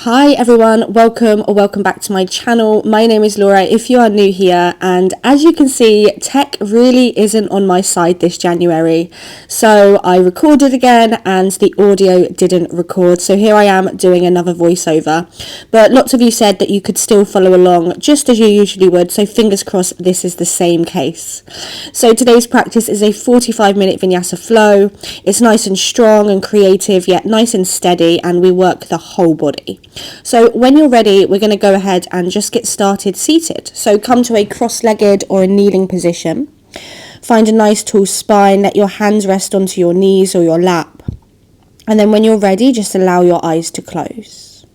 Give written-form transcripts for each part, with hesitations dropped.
Hi everyone, welcome back to my channel. My name is Laura if you are new here, and as you can see, tech really isn't on my side this January. So I recorded again and the audio didn't record, so here I am doing another voiceover. But lots of you said that you could still follow along just as you usually would, so fingers crossed this is the same case. So today's practice is a 45-minute Vinyasa flow. It's nice and strong and creative, yet nice and steady, and we work the whole body. So when you're ready, we're going to go ahead and just get started seated. So come to a cross-legged or a kneeling position. Find a nice tall spine, let your hands rest onto your knees or your lap. And then when you're ready, just allow your eyes to close.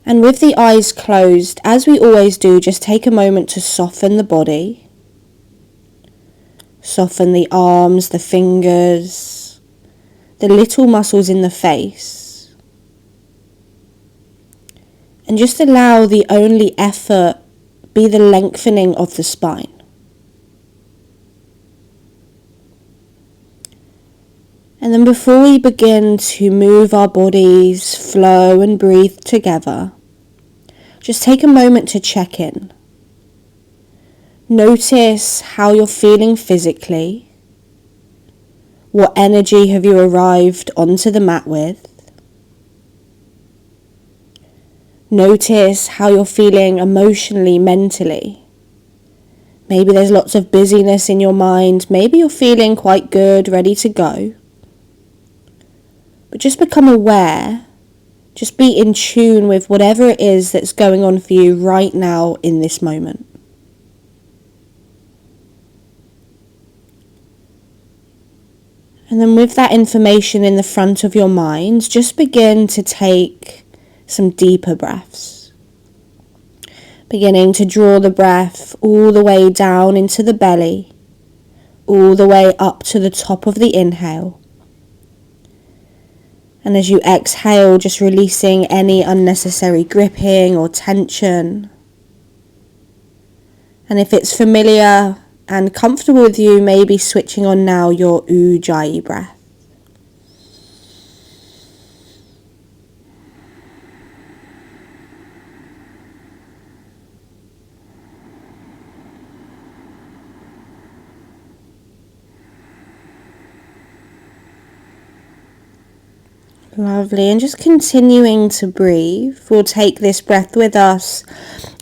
And with the eyes closed, as we always do, just take a moment to soften the body. Soften the arms, the fingers, the little muscles in the face. And just allow the only effort be the lengthening of the spine. And then before we begin to move our bodies, flow and breathe together, just take a moment to check in. Notice how you're feeling physically. What energy have you arrived onto the mat with? Notice how you're feeling emotionally, mentally. Maybe there's lots of busyness in your mind. Maybe you're feeling quite good, ready to go. But just become aware. Just be in tune with whatever it is that's going on for you right now in this moment. And then with that information in the front of your mind, just begin to take some deeper breaths. Beginning to draw the breath all the way down into the belly, all the way up to the top of the inhale. And as you exhale, just releasing any unnecessary gripping or tension. And if it's familiar and comfortable with you, maybe switching on now your Ujjayi breath. Lovely, and just continuing to breathe. We'll take this breath with us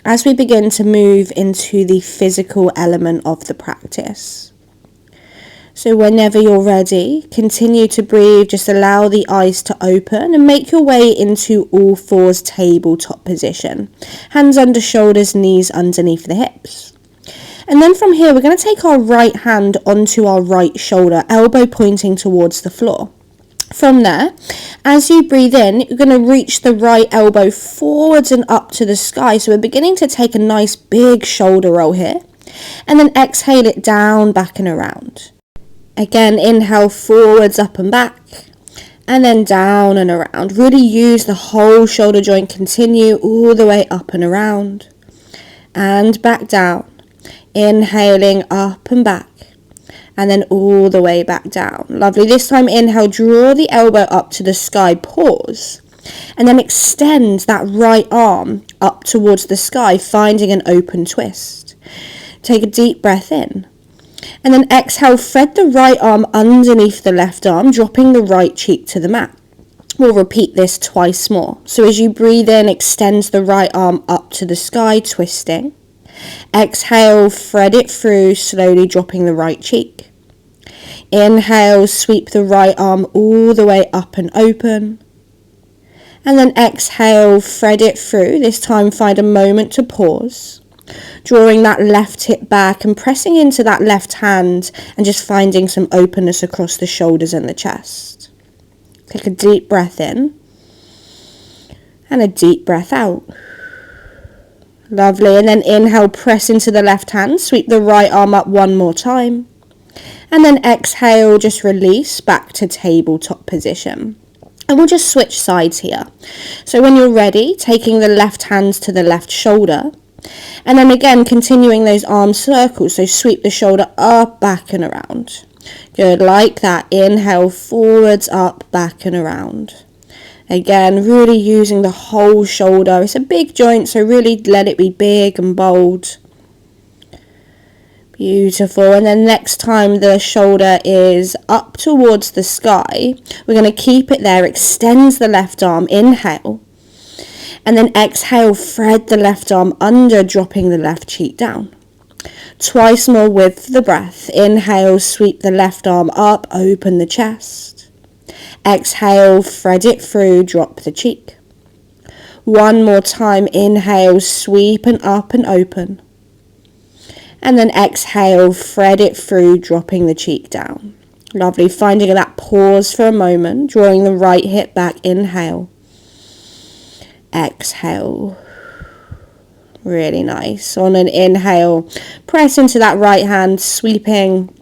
as we begin to move into the physical element of the practice. So whenever you're ready, continue to breathe. Just allow the eyes to open and make your way into all fours tabletop position. Hands under shoulders, knees underneath the hips. And then from here, we're going to take our right hand onto our right shoulder, elbow pointing towards the floor. From there, as you breathe in, you're going to reach the right elbow forwards and up to the sky. So we're beginning to take a nice big shoulder roll here. And then exhale it down, back and around. Again, inhale forwards, up and back. And then down and around. Really use the whole shoulder joint. Continue all the way up and around. And back down. Inhaling up and back. And then all the way back down. Lovely. This time inhale, draw the elbow up to the sky, pause. And then extend that right arm up towards the sky, finding an open twist. Take a deep breath in. And then exhale, thread the right arm underneath the left arm, dropping the right cheek to the mat. We'll repeat this twice more. So as you breathe in, extend the right arm up to the sky, twisting. Exhale, thread it through, slowly dropping the right cheek. Inhale, sweep the right arm all the way up and open. And then exhale, thread it through. This time find a moment to pause. Drawing that left hip back and pressing into that left hand and just finding some openness across the shoulders and the chest. Take a deep breath in. And a deep breath out. Lovely, and then inhale, press into the left hand, sweep the right arm up one more time. And then exhale, just release back to tabletop position. And we'll just switch sides here. So when you're ready, taking the left hand to the left shoulder. And then again, continuing those arm circles. So sweep the shoulder up, back and around. Good, like that. Inhale, forwards, up, back and around. Again, really using the whole shoulder. It's a big joint, so really let it be big and bold. Beautiful. And then next time the shoulder is up towards the sky, we're going to keep it there. Extend the left arm. Inhale. And then exhale, thread the left arm under, dropping the left cheek down. Twice more with the breath. Inhale, sweep the left arm up, open the chest. Exhale, thread it through, drop the cheek. One more time. Inhale, sweep and up and open. And then exhale, thread it through, dropping the cheek down. Lovely. Finding that pause for a moment, drawing the right hip back. Inhale. Exhale. Really nice. On an inhale, press into that right hand, sweeping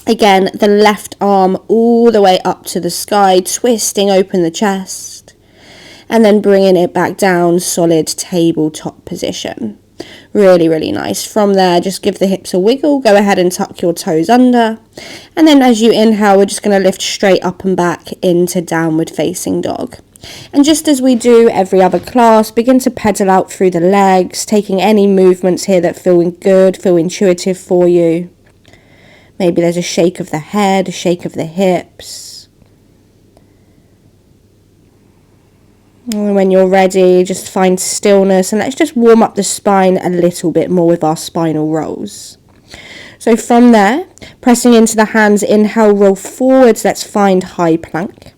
again the left arm all the way up to the sky, twisting open the chest, and then bringing it back down, solid tabletop position. Really, really nice. From there, just give the hips a wiggle. Go ahead and tuck your toes under. And then as you inhale, we're just going to lift straight up and back into downward facing dog. And just as we do every other class, begin to pedal out through the legs, taking any movements here that feel good, feel intuitive for you. Maybe there's a shake of the head, a shake of the hips. And when you're ready, just find stillness and let's just warm up the spine a little bit more with our spinal rolls. So from there, pressing into the hands, inhale, roll forwards. Let's find high plank.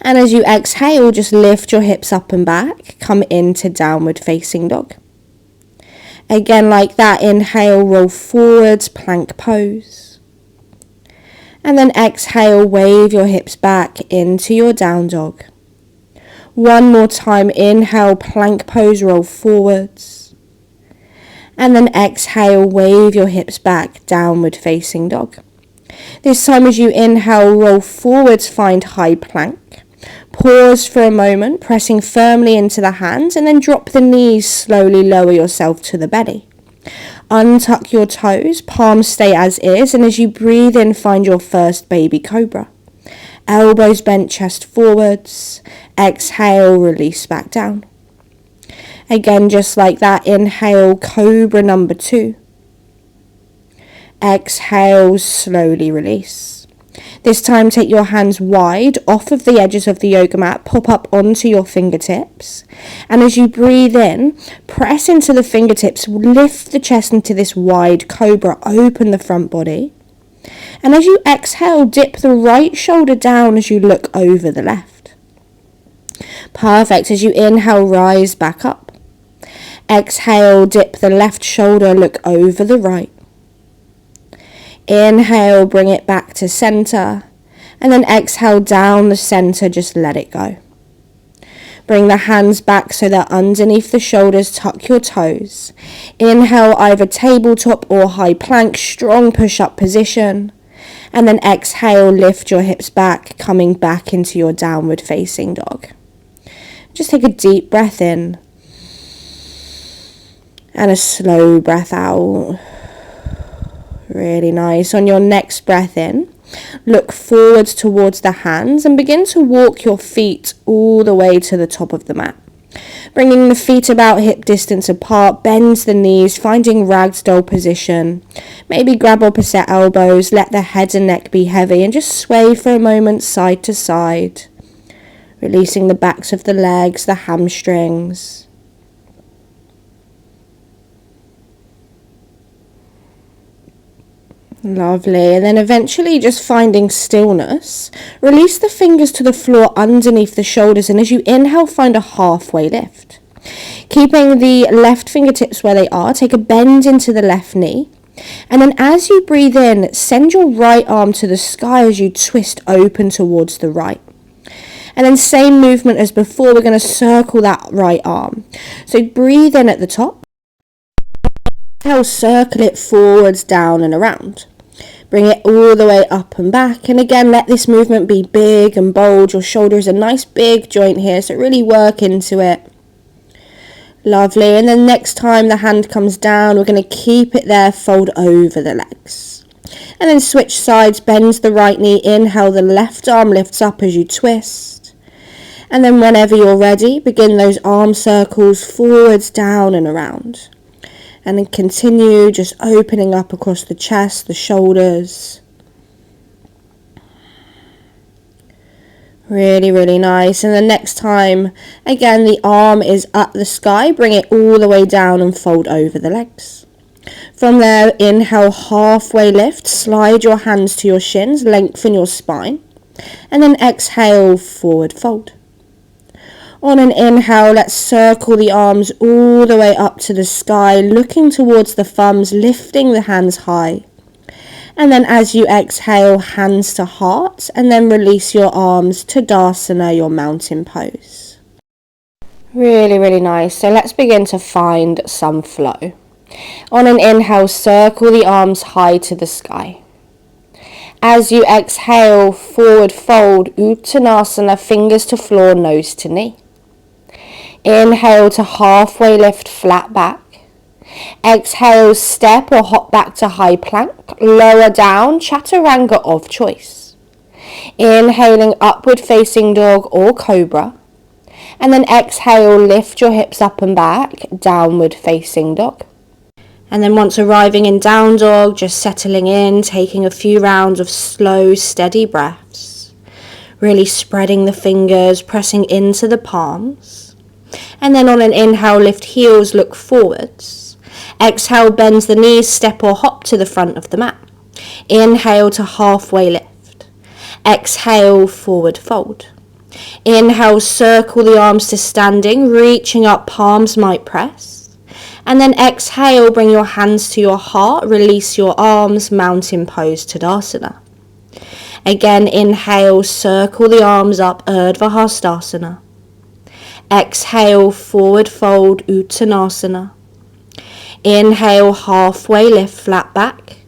And as you exhale, just lift your hips up and back, come into downward facing dog. Again, like that, inhale, roll forwards, plank pose. And then exhale, wave your hips back into your down dog. One more time, inhale, plank pose, roll forwards. And then exhale, wave your hips back, downward facing dog. This time as you inhale, roll forwards, find high plank. Pause for a moment, pressing firmly into the hands, and then drop the knees, slowly lower yourself to the belly. Untuck your toes, palms stay as is, and as you breathe in, find your first baby cobra. Elbows bent, chest forwards. Exhale, release back down. Again, just like that, inhale, cobra number 2. Exhale, slowly release. This time, take your hands wide off of the edges of the yoga mat, pop up onto your fingertips. And as you breathe in, press into the fingertips, lift the chest into this wide cobra, open the front body. And as you exhale, dip the right shoulder down as you look over the left. Perfect. As you inhale, rise back up. Exhale, dip the left shoulder, look over the right. Inhale, bring it back to center, and then exhale down the center, just let it go. Bring the hands back so that underneath the shoulders, tuck your toes. Inhale, either tabletop or high plank, strong push-up position. And then exhale, lift your hips back, coming back into your downward facing dog. Just take a deep breath in and a slow breath out. Really nice. On your next breath in, look forwards towards the hands and begin to walk your feet all the way to the top of the mat. Bringing the feet about hip distance apart, bend the knees, finding ragdoll position. Maybe grab opposite elbows, let the head and neck be heavy and just sway for a moment side to side. Releasing the backs of the legs, the hamstrings. Lovely. And then eventually just finding stillness. Release the fingers to the floor underneath the shoulders, and as you inhale, find a halfway lift. Keeping the left fingertips where they are, take a bend into the left knee. And then as you breathe in, send your right arm to the sky as you twist open towards the right. And then same movement as before, we're going to circle that right arm. So breathe in at the top. Exhale, circle it forwards, down and around. Bring it all the way up and back. And again, let this movement be big and bold. Your shoulder is a nice big joint here, so really work into it. Lovely. And then next time the hand comes down, we're going to keep it there, fold over the legs. And then switch sides, bend the right knee, inhale, the left arm lifts up as you twist. And then whenever you're ready, begin those arm circles forwards, down and around. And then continue just opening up across the chest, the shoulders. Really, really nice. And the next time, again, the arm is up the sky, bring it all the way down and fold over the legs. From there, inhale, halfway lift, slide your hands to your shins, lengthen your spine. And then exhale, forward fold. On an inhale, let's circle the arms all the way up to the sky, looking towards the thumbs, lifting the hands high. And then as you exhale, hands to heart, and then release your arms to Tadasana, your mountain pose. Really, really nice. So let's begin to find some flow. On an inhale, circle the arms high to the sky. As you exhale, forward fold, Uttanasana, fingers to floor, nose to knee. Inhale to halfway lift, flat back. Exhale, step or hop back to high plank. Lower down, chaturanga of choice. Inhaling, upward facing dog or cobra. And then exhale, lift your hips up and back, downward facing dog. And then once arriving in down dog, just settling in, taking a few rounds of slow, steady breaths. Really spreading the fingers, pressing into the palms. And then on an inhale, lift heels, look forwards. Exhale, bend the knees, step or hop to the front of the mat. Inhale to halfway lift. Exhale, forward fold. Inhale, circle the arms to standing, reaching up, palms might press. And then exhale, bring your hands to your heart, release your arms, mountain pose, Tadasana. Again, inhale, circle the arms up, Urdhva Hastasana. Exhale, forward fold, Uttanasana. Inhale, halfway lift, flat back.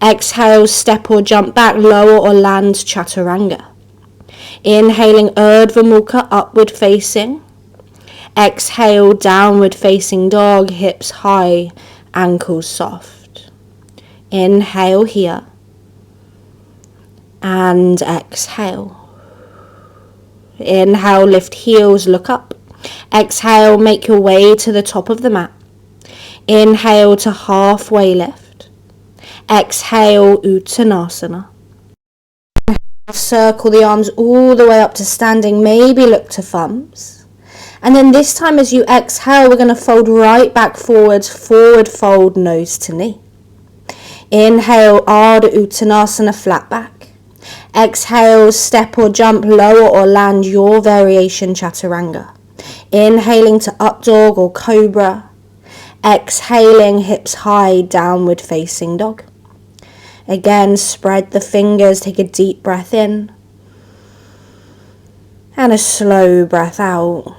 Exhale, step or jump back, lower or land, chaturanga. Inhaling, Urdhva Mukha, upward facing. Exhale, downward facing dog, hips high, ankles soft. Inhale here. And exhale. Inhale, lift heels, look up. Exhale, make your way to the top of the mat. Inhale to halfway lift. Exhale, Uttanasana. Circle the arms all the way up to standing, maybe look to thumbs. And then this time as you exhale, we're going to fold right back forwards, forward fold, nose to knee. Inhale, Ardha Uttanasana, flat back. Exhale, step or jump, lower or land, your variation, chaturanga. Inhaling to up dog or cobra. Exhaling, hips high, downward facing dog. Again, spread the fingers, take a deep breath in. And a slow breath out.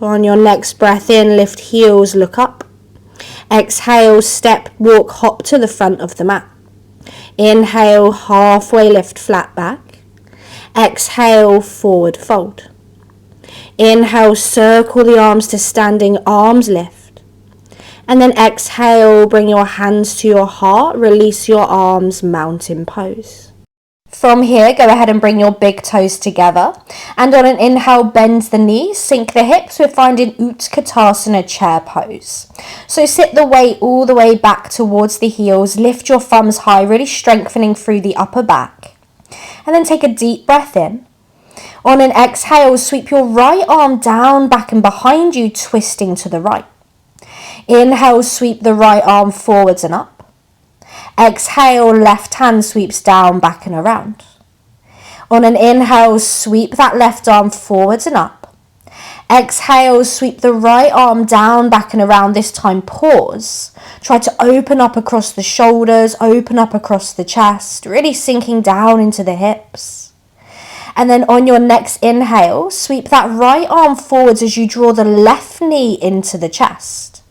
On your next breath in, lift heels, look up. Exhale, step, walk, hop to the front of the mat. Inhale, halfway lift, flat back. Exhale, forward fold. Inhale, circle the arms to standing, arms lift. And then exhale, bring your hands to your heart, release your arms, mountain pose. From here, go ahead and bring your big toes together. And on an inhale, bend the knees, sink the hips. We're finding Utkatasana, chair pose. So sit the weight all the way back towards the heels. Lift your thumbs high, really strengthening through the upper back. And then take a deep breath in. On an exhale, sweep your right arm down, back and behind you, twisting to the right. Inhale, sweep the right arm forwards and up. Exhale, left hand sweeps down, back and around. On an inhale, sweep that left arm forwards and up. Exhale, sweep the right arm down, back and around. This time, pause. Try to open up across the shoulders, open up across the chest, really sinking down into the hips. And then on your next inhale, sweep that right arm forwards as you draw the left knee into the chest.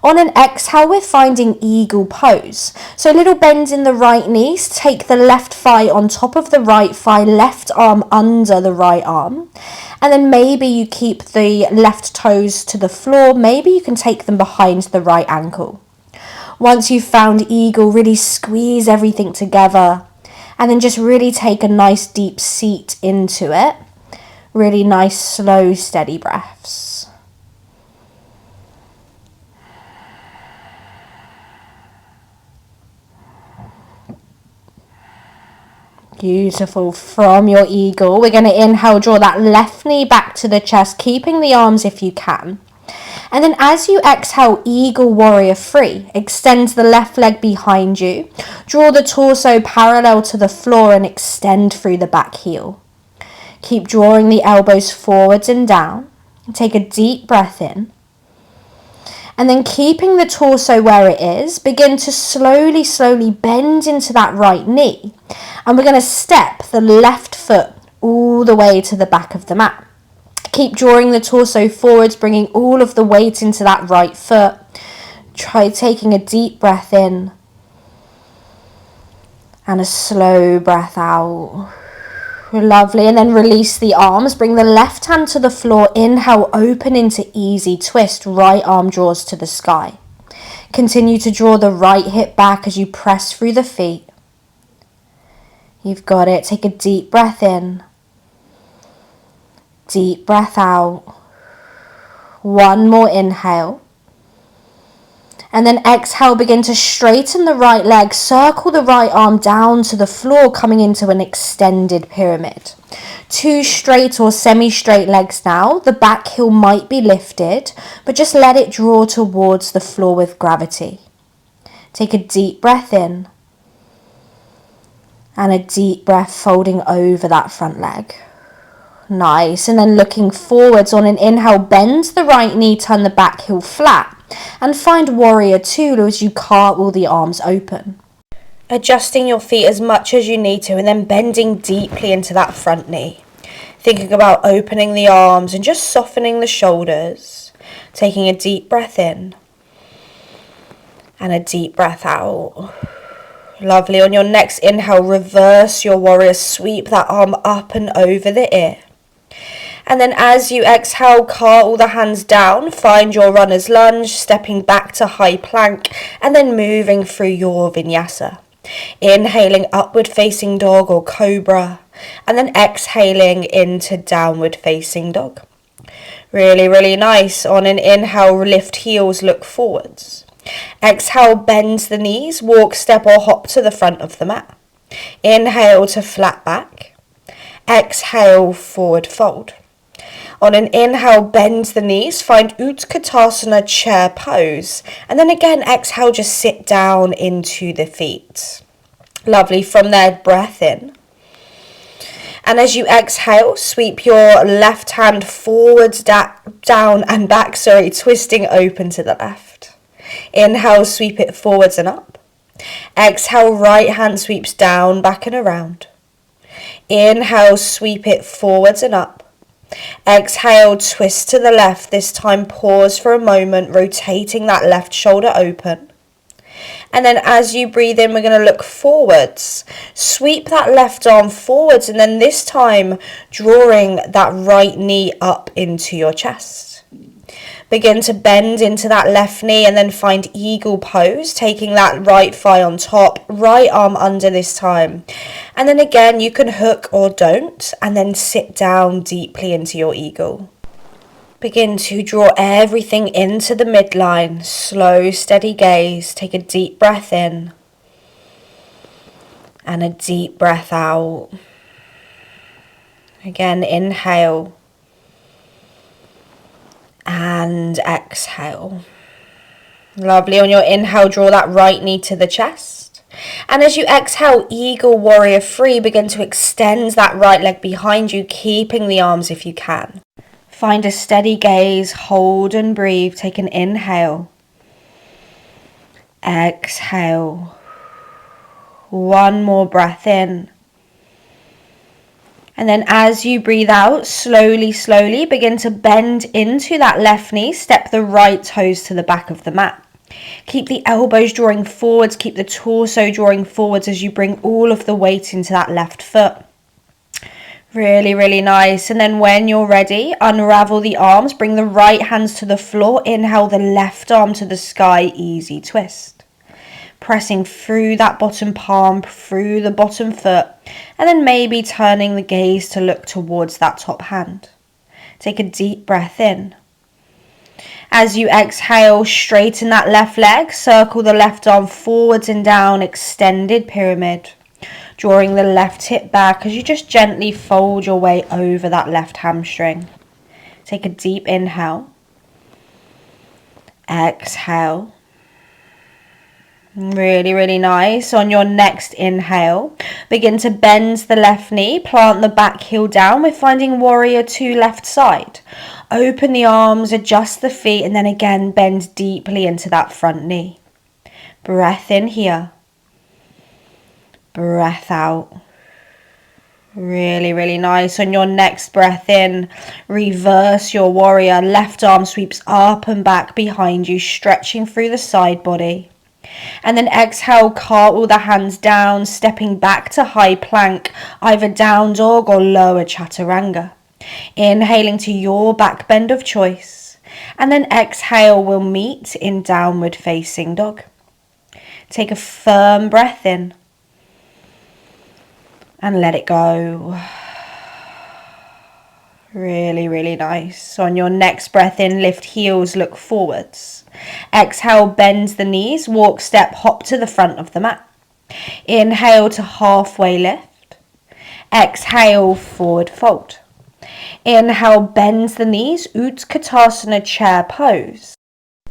On an exhale, we're finding eagle pose. So a little bend in the right knees, take the left thigh on top of the right thigh, left arm under the right arm. And then maybe you keep the left toes to the floor, maybe you can take them behind the right ankle. Once you've found eagle, really squeeze everything together. And then just really take a nice deep seat into it. Really nice, slow, steady breaths. Beautiful. From your eagle, we're going to inhale, draw that left knee back to the chest, keeping the arms if you can. And then as you exhale, eagle warrior three, extend the left leg behind you, draw the torso parallel to the floor and extend through the back heel. Keep drawing the elbows forwards and down. Take a deep breath in. And then keeping the torso where it is, begin to slowly bend into that right knee. And we're going to step the left foot all the way to the back of the mat. Keep drawing the torso forwards, bringing all of the weight into that right foot. Try taking a deep breath in. And a slow breath out. Lovely. And then release the arms. Bring the left hand to the floor. Inhale, open into easy twist. Right arm draws to the sky. Continue to draw the right hip back as you press through the feet. You've got it. Take a deep breath in. Deep breath out. One more inhale. And then exhale, begin to straighten the right leg, circle the right arm down to the floor, coming into an extended pyramid. 2 straight or semi-straight legs now. The back heel might be lifted, but just let it draw towards the floor with gravity. Take a deep breath in. And a deep breath folding over that front leg. Nice. And then looking forwards on an inhale, bend the right knee, turn the back heel flat. And find warrior two as you cartwheel the arms open. Adjusting your feet as much as you need to and then bending deeply into that front knee. Thinking about opening the arms and just softening the shoulders. Taking a deep breath in. And a deep breath out. Lovely. On your next inhale, reverse your warrior. Sweep that arm up and over the ear. And then as you exhale, cartwheel the hands down, find your runner's lunge, stepping back to high plank, and then moving through your vinyasa. Inhaling upward facing dog or cobra, and then exhaling into downward facing dog. Really nice. On an inhale, lift heels, look forwards. Exhale, bend the knees, walk, step or hop to the front of the mat. Inhale to flat back. Exhale, forward fold. On an inhale, bend the knees, find Utkatasana chair pose. And then again, exhale, just sit down into the feet. Lovely. From there, breath in. And as you exhale, sweep your left hand forwards, down and back, twisting open to the left. Inhale, sweep it forwards and up. Exhale, right hand sweeps down, back and around. Inhale, sweep it forwards and up. Exhale, twist to the left. This time pause for a moment, rotating that left shoulder open. And then as you breathe in, we're going to look forwards. Sweep that left arm forwards, and then this time drawing that right knee up into your chest. Begin to bend into that left knee and then find eagle pose, taking that right thigh on top, right arm under this time. And then again, you can hook or don't, and then sit down deeply into your eagle. Begin to draw everything into the midline. Slow, steady gaze. Take a deep breath in. And a deep breath out. Again, inhale. And exhale. Lovely. On your inhale, draw that right knee to the chest. And as you exhale, eagle warrior three, begin to extend that right leg behind you, keeping the arms if you can. Find a steady gaze, hold and breathe. Take an inhale. Exhale. One more breath in. And then as you breathe out, slowly begin to bend into that left knee. Step the right toes to the back of the mat. Keep the elbows drawing forwards. Keep the torso drawing forwards as you bring all of the weight into that left foot. Really nice. And then when you're ready, unravel the arms. Bring the right hands to the floor. Inhale the left arm to the sky. Easy twist. Pressing through that bottom palm, through the bottom foot, and then maybe turning the gaze to look towards that top hand. Take a deep breath in. As you exhale, straighten that left leg, circle the left arm forwards and down, extended pyramid. Drawing the left hip back as you just gently fold your way over that left hamstring. Take a deep inhale. Exhale. Really, really nice. On your next inhale, begin to bend the left knee, plant the back heel down. We're finding warrior 2 left side. Open the arms, adjust the feet, and then again bend deeply into that front knee. Breath in here. Breath out. Really, really nice. On your next breath in, reverse your warrior. Left arm sweeps up and back behind you, stretching through the side body. And then exhale, cartwheel the hands down, stepping back to high plank, either down dog or lower chaturanga. Inhaling to your back bend of choice. And then exhale, we'll meet in downward facing dog. Take a firm breath in. And let it go. Really, really nice. On your next breath in, lift heels, look forwards. Exhale, bend the knees, walk, step, hop to the front of the mat. Inhale to halfway lift. Exhale, forward fold. Inhale, bend the knees, Utkatasana chair pose.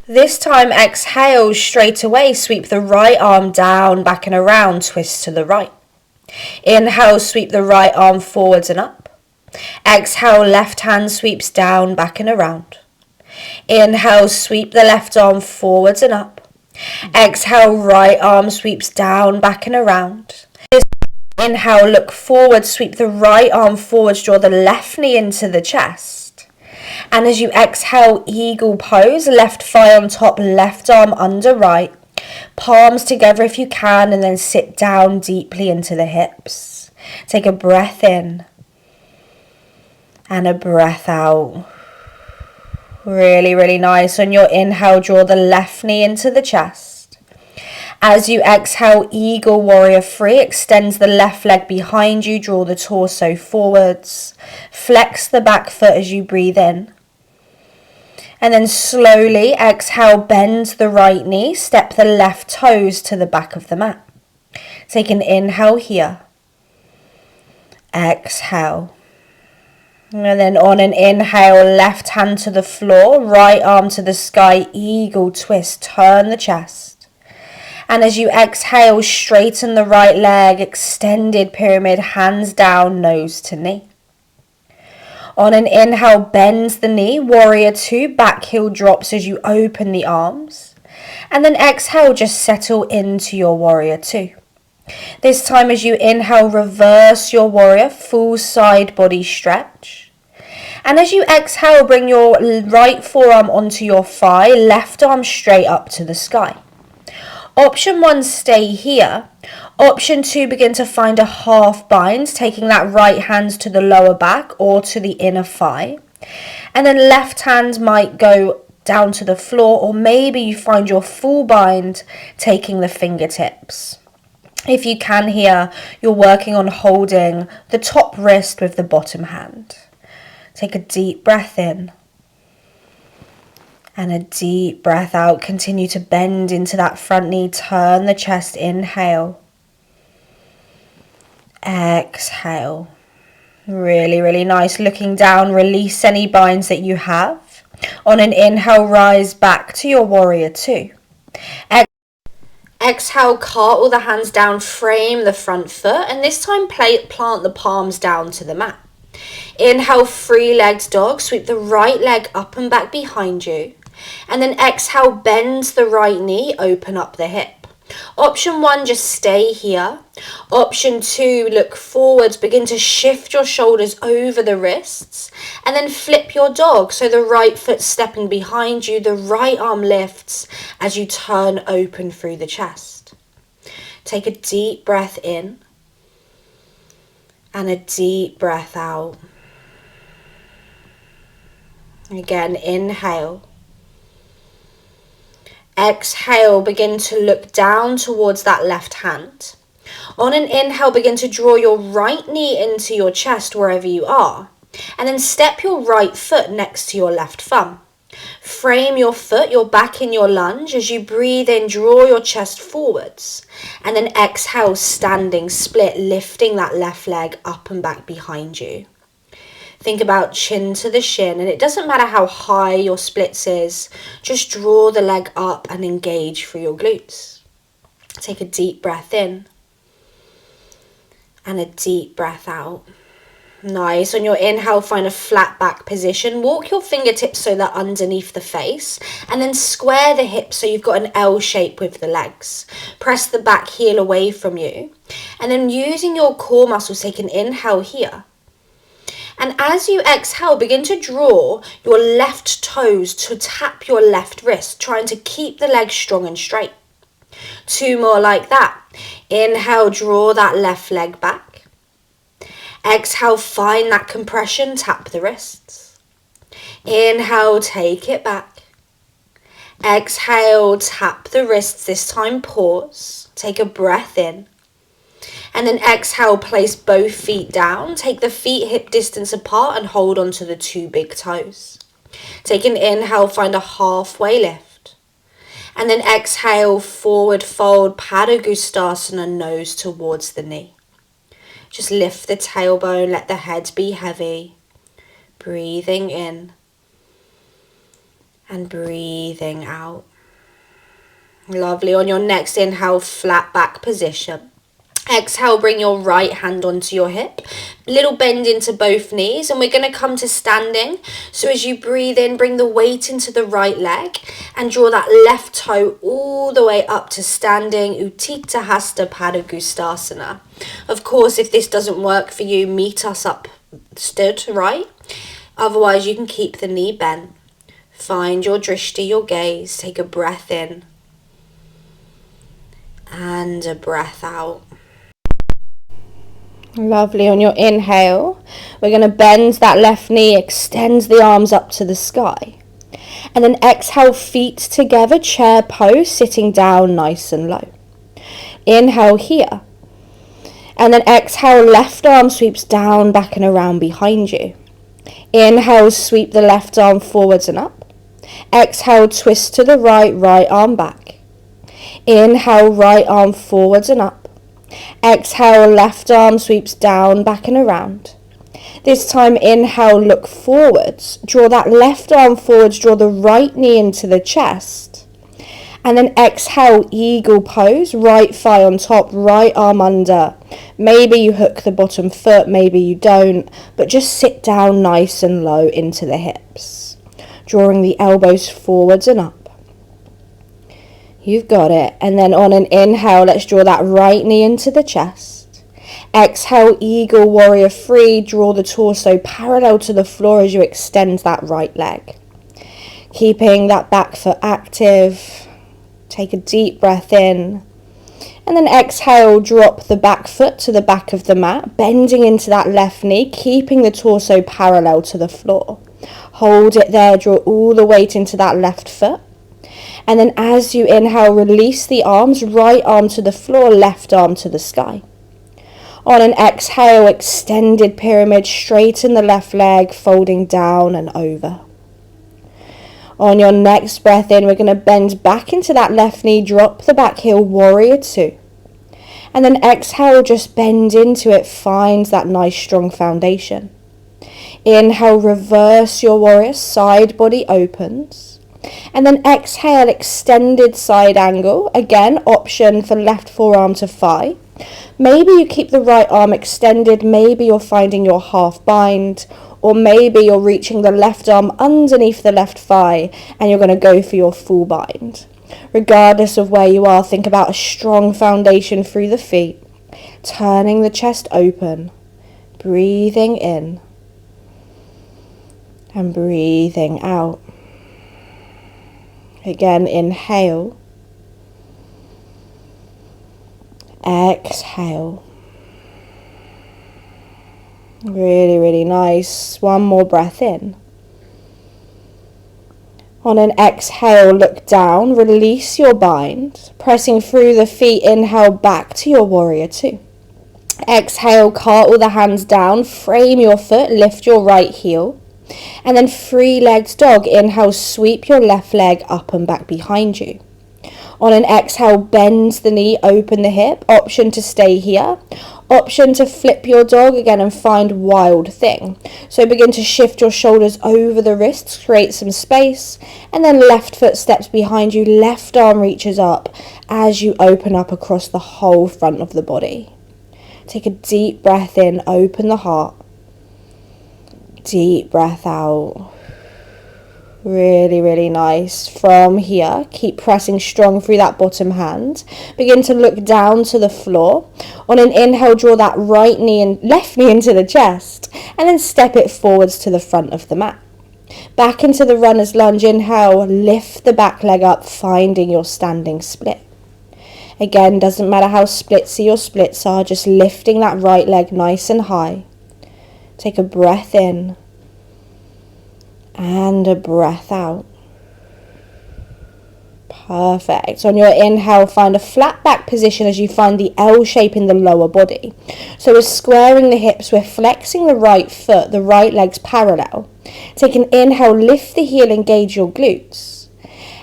This time, exhale, straight away, sweep the right arm down, back and around, twist to the right. Inhale, sweep the right arm forwards and up. Exhale, left hand sweeps down, back and around. Inhale, sweep the left arm forwards and up. Exhale, right arm sweeps down, back and around. Inhale, look forward, sweep the right arm forwards, draw the left knee into the chest. And as you exhale, eagle pose, left thigh on top, left arm under right. Palms together if you can, and then sit down deeply into the hips. Take a breath in and a breath out. Really, really nice. On your inhale, draw the left knee into the chest. As you exhale, eagle warrior 3, extends the left leg behind you, draw the torso forwards. Flex the back foot as you breathe in. And then slowly exhale, bend the right knee, step the left toes to the back of the mat. Take an inhale here. Exhale. And then on an inhale, left hand to the floor, right arm to the sky, eagle twist, turn the chest. And as you exhale, straighten the right leg, extended pyramid, hands down, nose to knee. On an inhale, bend the knee, warrior 2, back heel drops as you open the arms. And then exhale, just settle into your warrior 2. This time as you inhale, reverse your warrior, full side body stretch. And as you exhale, bring your right forearm onto your thigh, left arm straight up to the sky. Option 1, stay here. Option 2, begin to find a half bind, taking that right hand to the lower back or to the inner thigh. And then left hand might go down to the floor, or maybe you find your full bind, taking the fingertips. If you can here, you're working on holding the top wrist with the bottom hand. Take a deep breath in. And a deep breath out. Continue to bend into that front knee. Turn the chest. Inhale. Exhale. Really, really nice. Looking down, release any binds that you have. On an inhale, rise back to your warrior 2. Exhale, cartwheel the hands down, frame the front foot, and this time plant the palms down to the mat. Inhale, 3-legged dog. Sweep the right leg up and back behind you. And then exhale, bend the right knee, open up the hip. Option 1, just stay here. Option 2, look forwards, begin to shift your shoulders over the wrists, and then flip your dog. So the right foot stepping behind you, the right arm lifts as you turn open through the chest. Take a deep breath in and a deep breath out. Again, inhale. Exhale, begin to look down towards that left hand. On an inhale, begin to draw your right knee into your chest wherever you are. And then step your right foot next to your left thumb. Frame your foot, your back in your lunge. As you breathe in, draw your chest forwards. And then exhale, standing split, lifting that left leg up and back behind you. Think about chin to the shin, and it doesn't matter how high your splits is, just draw the leg up and engage through your glutes. Take a deep breath in and a deep breath out. Nice. On your inhale, find a flat back position. Walk your fingertips so they're underneath the face, and then square the hips so you've got an L shape with the legs. Press the back heel away from you, and then using your core muscles, take an inhale here. And as you exhale, begin to draw your left toes to tap your left wrist, trying to keep the legs strong and straight. 2 more like that. Inhale, draw that left leg back. Exhale, find that compression, tap the wrists. Inhale, take it back. Exhale, tap the wrists. This time, pause. Take a breath in. And then exhale, place both feet down. Take the feet hip distance apart and hold on to the 2 big toes. Take an inhale, find a halfway lift. And then exhale, forward fold, Padagustasana, nose towards the knee. Just lift the tailbone, let the head be heavy. Breathing in and breathing out. Lovely. On your next inhale, flat back position. Exhale, bring your right hand onto your hip. Little bend into both knees, and we're going to come to standing. So as you breathe in, bring the weight into the right leg and draw that left toe all the way up to standing Utthita Hasta Padagustasana. Of course, if this doesn't work for you, meet us up stood, right? Otherwise, you can keep the knee bent. Find your drishti, your gaze. Take a breath in and a breath out. Lovely. On your inhale, we're going to bend that left knee, extend the arms up to the sky. And then exhale, feet together, chair pose, sitting down nice and low. Inhale here. And then exhale, left arm sweeps down, back and around behind you. Inhale, sweep the left arm forwards and up. Exhale, twist to the right, right arm back. Inhale, right arm forwards and up. Exhale, left arm sweeps down, back and around. This time, inhale, look forwards. Draw that left arm forwards, draw the right knee into the chest. And then exhale, eagle pose, right thigh on top, right arm under. Maybe you hook the bottom foot, maybe you don't, but just sit down nice and low into the hips. Drawing the elbows forwards and up. You've got it. And then on an inhale, let's draw that right knee into the chest. Exhale, eagle warrior three. Draw the torso parallel to the floor as you extend that right leg. Keeping that back foot active. Take a deep breath in. And then exhale, drop the back foot to the back of the mat, bending into that left knee, keeping the torso parallel to the floor. Hold it there, draw all the weight into that left foot. And then as you inhale, release the arms, right arm to the floor, left arm to the sky. On an exhale, extended pyramid, straighten the left leg, folding down and over. On your next breath in, we're going to bend back into that left knee, drop the back heel, warrior two. And then exhale, just bend into it, find that nice strong foundation. Inhale, reverse your warrior, side body opens. And then exhale, extended side angle. Again, option for left forearm to thigh. Maybe you keep the right arm extended, maybe you're finding your half bind, or maybe you're reaching the left arm underneath the left thigh and you're going to go for your full bind. Regardless of where you are, think about a strong foundation through the feet, turning the chest open, breathing in and breathing out. Again, inhale, exhale. Really, really nice. One more breath in. On an exhale, look down, release your bind, pressing through the feet, inhale back to your warrior two. Exhale, cartwheel the hands down, frame your foot, lift your right heel. And then three-legged dog. Inhale, sweep your left leg up and back behind you. On an exhale, bend the knee, open the hip. Option to stay here. Option to flip your dog again and find wild thing. So begin to shift your shoulders over the wrists, create some space. And then left foot steps behind you, left arm reaches up as you open up across the whole front of the body. Take a deep breath in, open the heart. Deep breath out. Really, really nice. From here, keep pressing strong through that bottom hand. Begin to look down to the floor. On an inhale, draw that right knee and left knee into the chest, and then step it forwards to the front of the mat. Back into the runner's lunge. Inhale, lift the back leg up, finding your standing split. Again, doesn't matter how splitsy your splits are, just lifting that right leg nice and high. Take a breath in and a breath out. Perfect. On your inhale, find a flat back position as you find the L shape in the lower body. So we're squaring the hips, we're flexing the right foot, the right leg's parallel. Take an inhale, lift the heel, engage your glutes.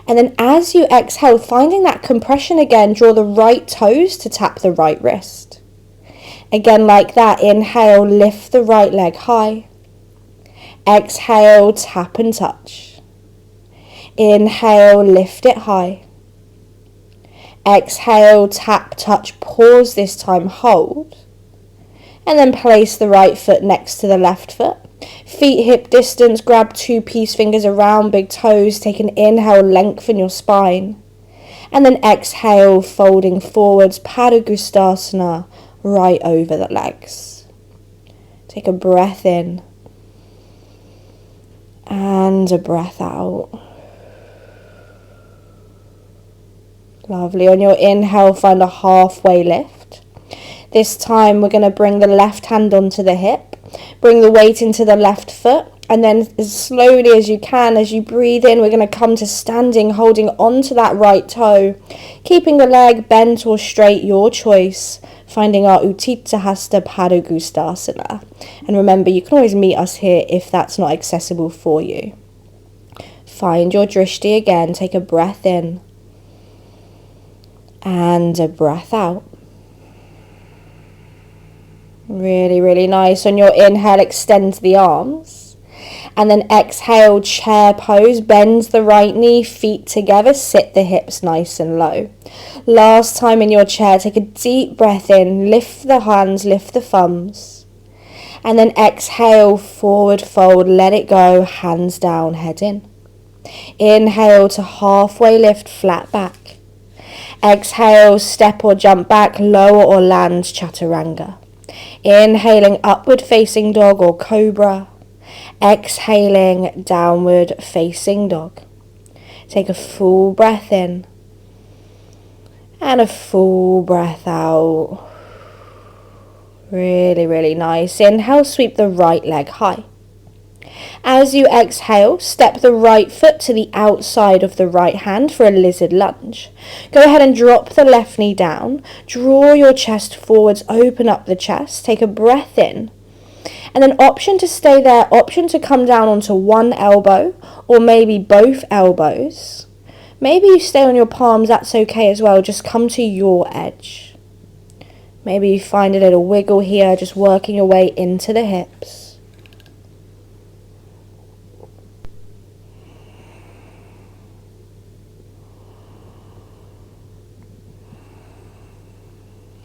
And then as you exhale, finding that compression again, draw the right toes to tap the right wrist. Again, like that, inhale, lift the right leg high. Exhale, tap and touch. Inhale, lift it high. Exhale, tap, touch, pause this time, hold. And then place the right foot next to the left foot. Feet hip distance, grab two peace fingers around big toes. Take an inhale, lengthen your spine. And then exhale, folding forwards, Padagustasana, right over the legs. Take a breath in and a breath out. Lovely. On your inhale, find a halfway lift. This time we're going to bring the left hand onto the hip, bring the weight into the left foot, and then as slowly as you can, as you breathe in, we're going to come to standing, holding onto that right toe, keeping the leg bent or straight, your choice, finding our Utthita Hasta Padagustasana. And remember, you can always meet us here if that's not accessible for you. Find your drishti again, take a breath in and a breath out. Really, really nice. On your inhale, extend the arms. And then exhale, chair pose, bend the right knee, feet together, sit the hips nice and low. Last time in your chair, take a deep breath in, lift the hands, lift the thumbs. And then exhale, forward fold, let it go, hands down, head in. Inhale to halfway lift, flat back. Exhale, step or jump back, lower or land, chaturanga. Inhaling, upward facing dog or cobra. Exhaling, downward facing dog. Take a full breath in and a full breath out. Really, really nice. Inhale, sweep the right leg high. As you exhale, step the right foot to the outside of the right hand for a lizard lunge. Go ahead and drop the left knee down. Draw your chest forwards, open up the chest. Take a breath in. And then option to stay there, option to come down onto one elbow or maybe both elbows. Maybe you stay on your palms, that's okay as well. Just come to your edge. Maybe you find a little wiggle here, just working your way into the hips.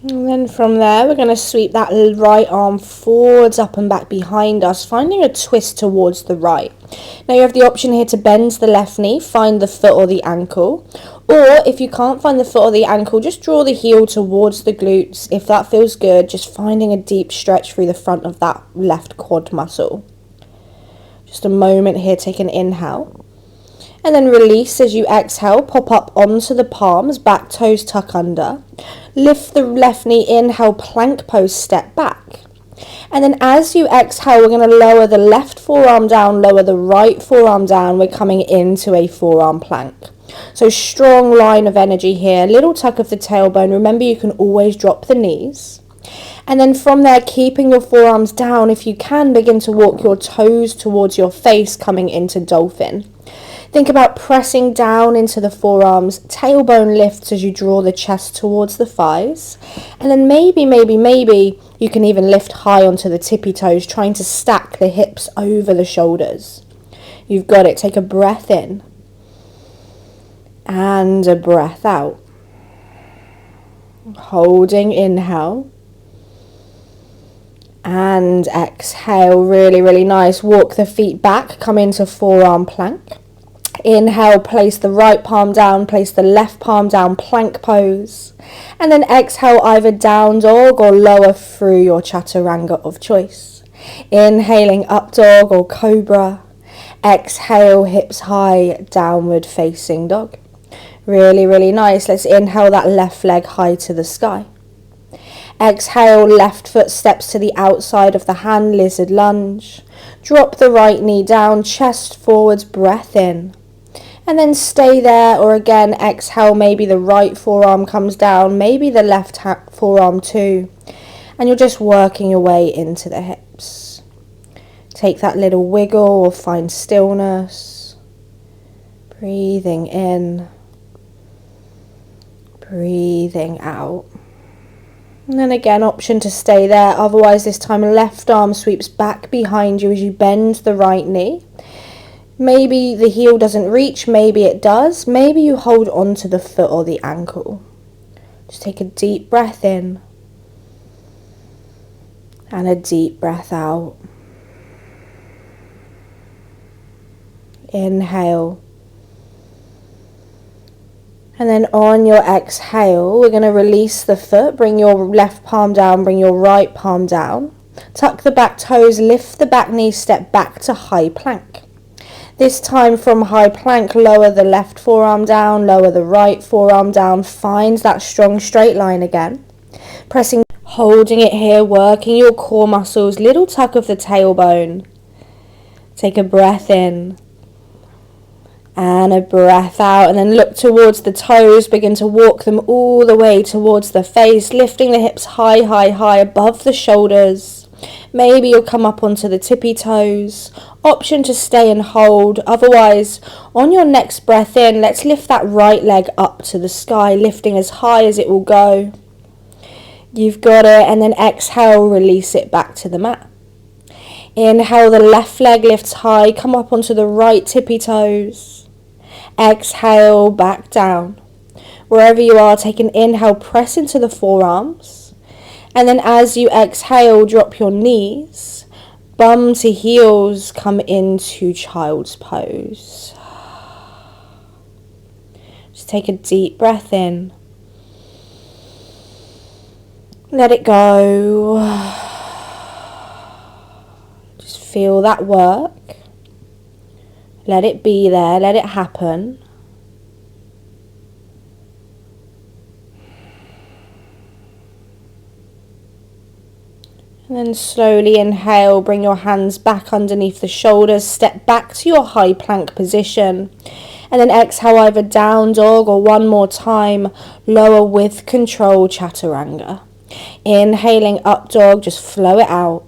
And then from there, we're going to sweep that right arm forwards, up and back behind us, finding a twist towards the right. Now you have the option here to bend the left knee, find the foot or the ankle. Or if you can't find the foot or the ankle, just draw the heel towards the glutes. If that feels good, just finding a deep stretch through the front of that left quad muscle. Just a moment here, take an inhale. And then release as you exhale, pop up onto the palms, back toes tuck under. Lift the left knee, inhale, plank pose, step back. And then as you exhale, we're going to lower the left forearm down, lower the right forearm down. We're coming into a forearm plank. So strong line of energy here, little tuck of the tailbone. Remember, you can always drop the knees. And then from there, keeping your forearms down, if you can, begin to walk your toes towards your face, coming into Dolphin. Think about pressing down into the forearms, tailbone lifts as you draw the chest towards the thighs. And then maybe you can even lift high onto the tippy toes, trying to stack the hips over the shoulders. You've got it. Take a breath in and a breath out. Holding inhale and exhale. Really, really nice. Walk the feet back, come into forearm plank. Inhale, place the right palm down, place the left palm down, plank pose. And then exhale, either down dog or lower through your chaturanga of choice. Inhaling up dog or cobra. Exhale, hips high, downward facing dog. Really, really nice. Let's inhale that left leg high to the sky. Exhale, left foot steps to the outside of the hand, lizard lunge. Drop the right knee down, chest forwards, breath in. And then stay there, or again, exhale, maybe the right forearm comes down, maybe the left forearm too. And you're just working your way into the hips. Take that little wiggle or find stillness. Breathing in. Breathing out. And then again, option to stay there. Otherwise, this time left arm sweeps back behind you as you bend the right knee. Maybe the heel doesn't reach, maybe it does. Maybe you hold on to the foot or the ankle. Just take a deep breath in and a deep breath out. Inhale. And then on your exhale, we're going to release the foot. Bring your left palm down, bring your right palm down. Tuck the back toes, lift the back knee, step back to high plank. This time from high plank, lower the left forearm down, lower the right forearm down. Find that strong straight line again. Pressing, holding it here, working your core muscles, little tuck of the tailbone. Take a breath in. And a breath out, and then look towards the toes, begin to walk them all the way towards the face, lifting the hips high, high, high above the shoulders. Maybe you'll come up onto the tippy toes. Option to stay and hold. Otherwise, on your next breath in, let's lift that right leg up to the sky, lifting as high as it will go. You've got it, and then exhale, release it back to the mat. Inhale, the left leg lifts high, come up onto the right tippy toes. Exhale, back down. Wherever you are, take an inhale, press into the forearms. And then as you exhale, drop your knees. Bum to heels, come into child's pose. Just take a deep breath in. Let it go. Just feel that work. Let it be there, let it happen. And then slowly inhale, bring your hands back underneath the shoulders, step back to your high plank position. And then exhale, either down dog or one more time, lower with control, chaturanga. Inhaling up dog, just flow it out.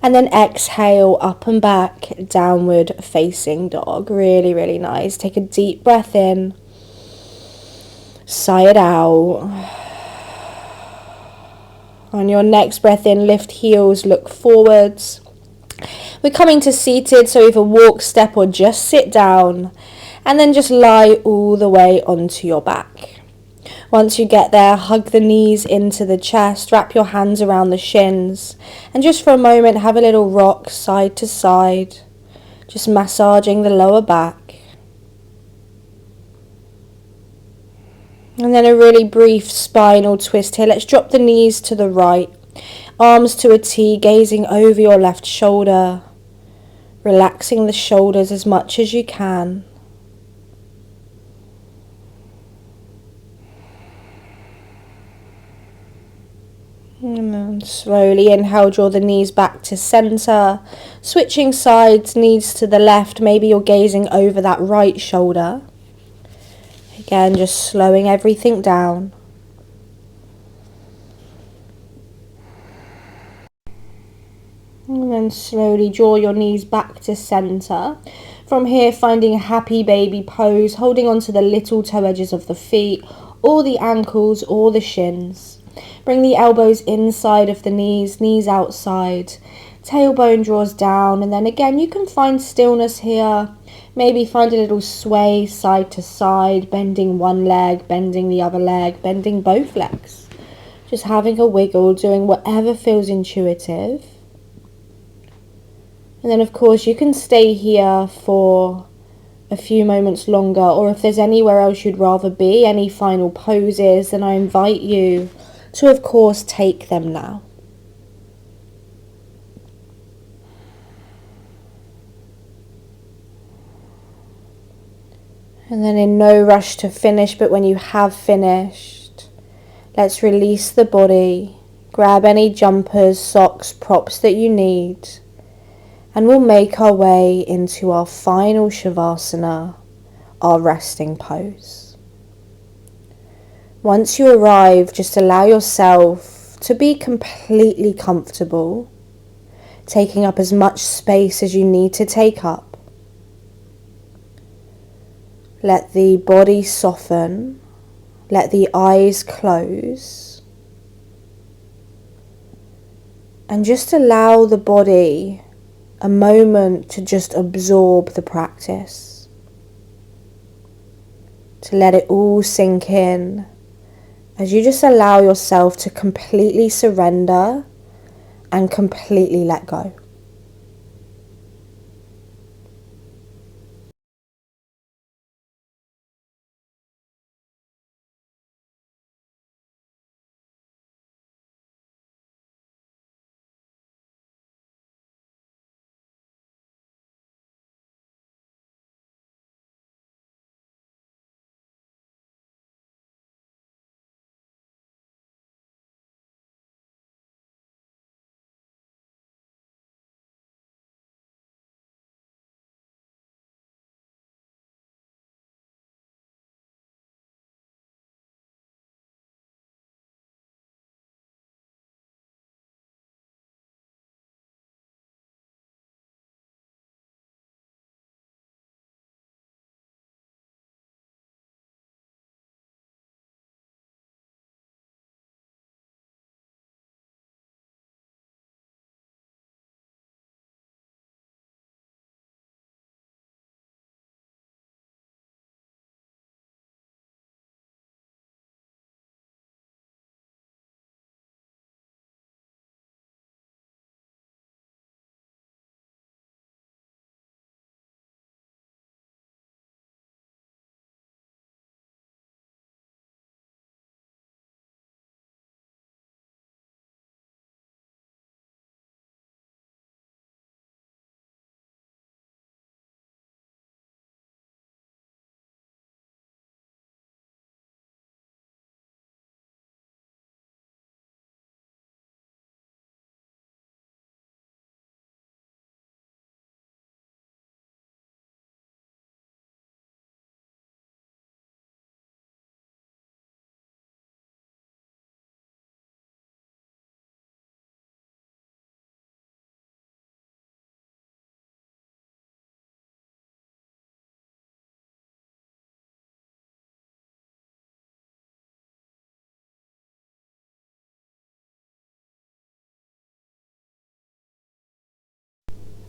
And then exhale, up and back, downward facing dog. Really, really nice. Take a deep breath in. Sigh it out. On your next breath in, lift heels, look forwards. We're coming to seated, so either walk, step, or just sit down. And then just lie all the way onto your back. Once you get there, hug the knees into the chest, wrap your hands around the shins, and just for a moment have a little rock side to side, just massaging the lower back. And then a really brief spinal twist here. Let's drop the knees to the right, arms to a T, gazing over your left shoulder, relaxing the shoulders as much as you can. And then slowly inhale, draw the knees back to center, switching sides, knees to the left, maybe you're gazing over that right shoulder. Again, just slowing everything down. And then slowly draw your knees back to center. From here, finding a happy baby pose, holding on to the little toe edges of the feet, or the ankles, or the shins. Bring the elbows inside of the knees, knees outside. Tailbone draws down, and then again you can find stillness here. Maybe find a little sway side to side, bending one leg, bending the other leg, bending both legs. Just having a wiggle, doing whatever feels intuitive. And then of course you can stay here for a few moments longer, or if there's anywhere else you'd rather be, any final poses, then I invite you to of course take them now. And then in no rush to finish, but when you have finished, let's release the body, grab any jumpers, socks, props that you need, and we'll make our way into our final Shavasana, our resting pose. Once you arrive, just allow yourself to be completely comfortable, taking up as much space as you need to take up. Let the body soften, let the eyes close, and just allow the body a moment to just absorb the practice, to let it all sink in as you just allow yourself to completely surrender and completely let go.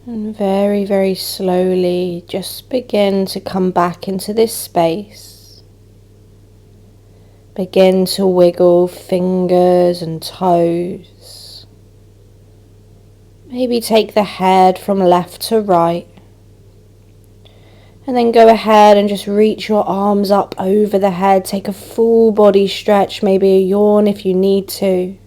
And very, very slowly just begin to come back into this space. Begin to wiggle fingers and toes. Maybe take the head from left to right. And then go ahead and just reach your arms up over the head. Take a full body stretch, maybe a yawn if you need to.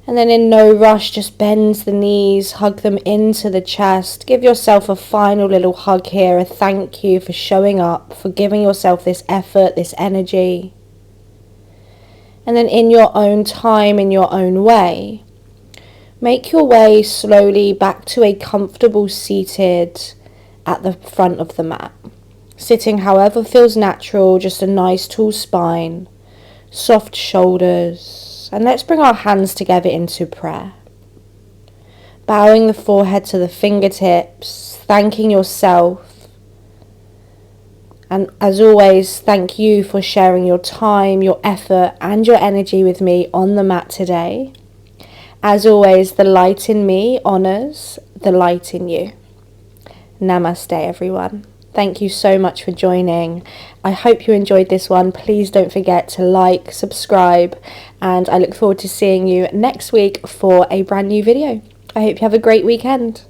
And then in no rush, just bend the knees, hug them into the chest. Give yourself a final little hug here, a thank you for showing up, for giving yourself this effort, this energy. And then in your own time, in your own way, make your way slowly back to a comfortable seated at the front of the mat. Sitting however feels natural, just a nice tall spine, soft shoulders. And let's bring our hands together into prayer. Bowing the forehead to the fingertips, thanking yourself. And as always, thank you for sharing your time, your effort, and your energy with me on the mat today. As always, the light in me honours the light in you. Namaste, everyone. Thank you so much for joining. I hope you enjoyed this one. Please don't forget to like, subscribe, and I look forward to seeing you next week for a brand new video. I hope you have a great weekend.